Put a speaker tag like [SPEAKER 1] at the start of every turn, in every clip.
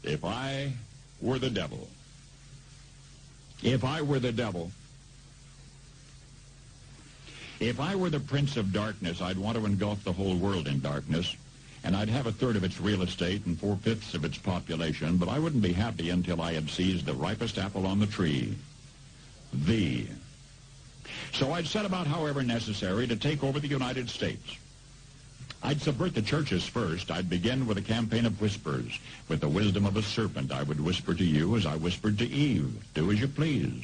[SPEAKER 1] If I were the devil. If I were the devil. If I were the prince of darkness, I'd want to engulf the whole world in darkness, and I'd have a third of its real estate and 4/5 of its population, but I wouldn't be happy until I had seized the ripest apple on the tree. So I'd set about, however necessary, to take over the United States. I'd subvert the churches first. I'd begin with a campaign of whispers. With the wisdom of a serpent, I would whisper to you as I whispered to Eve, do as you please.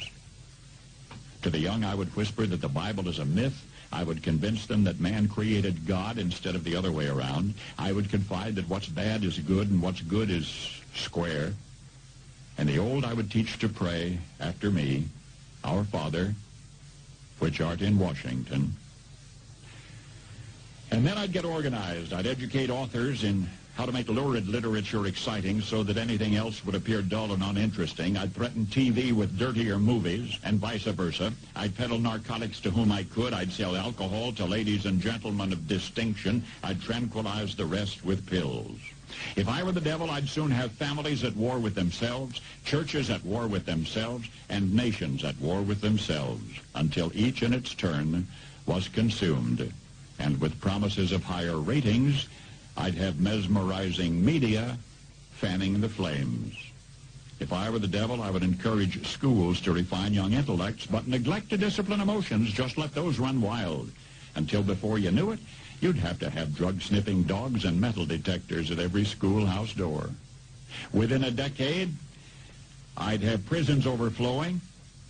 [SPEAKER 1] To the young, I would whisper that the Bible is a myth. I would convince them that man created God instead of the other way around. I would confide that what's bad is good and what's good is square. And the old I would teach to pray after me, Our Father, which art in Washington. And then I'd get organized. I'd educate authors in how to make lurid literature exciting so that anything else would appear dull and uninteresting. I'd threaten TV with dirtier movies and vice versa. I'd peddle narcotics to whom I could. I'd sell alcohol to ladies and gentlemen of distinction. I'd tranquilize the rest with pills. If I were the devil, I'd soon have families at war with themselves, churches at war with themselves, and nations at war with themselves, until each in its turn was consumed. And with promises of higher ratings, I'd have mesmerizing media fanning the flames. If I were the devil, I would encourage schools to refine young intellects, but neglect to discipline emotions. Just let those run wild. Until before you knew it, you'd have to have drug-sniffing dogs and metal detectors at every schoolhouse door. Within a decade, I'd have prisons overflowing.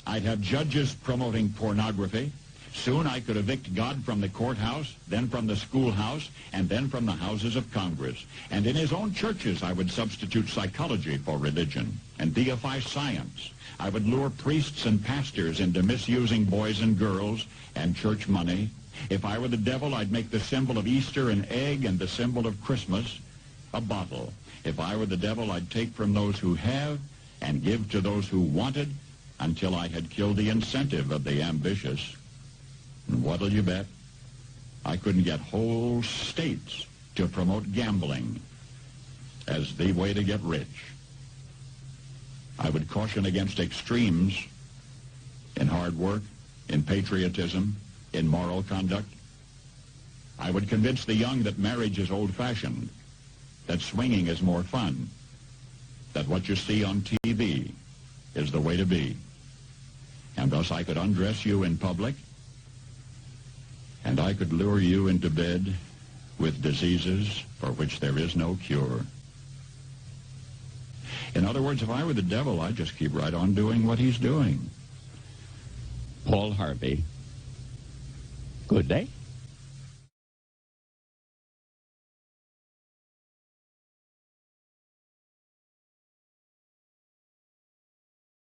[SPEAKER 1] I'd have judges promoting pornography. Soon I could evict God from the courthouse, then from the schoolhouse, and then from the houses of Congress. And in his own churches, I would substitute psychology for religion and deify science. I would lure priests and pastors into misusing boys and girls and church money. If I were the devil, I'd make the symbol of Easter an egg and the symbol of Christmas a bottle. If I were the devil, I'd take from those who have and give to those who wanted until I had killed the incentive of the ambitious. And what'll you bet? I couldn't get whole states to promote gambling as the way to get rich. I would caution against extremes in hard work, in patriotism, in moral conduct. I would convince the young that marriage is old-fashioned, that swinging is more fun, that what you see on TV is the way to be. And thus I could undress you in public, and I could lure you into bed with diseases for which there is no cure. In other words, if I were the devil, I'd just keep right on doing what he's doing.
[SPEAKER 2] Paul Harvey. Good day.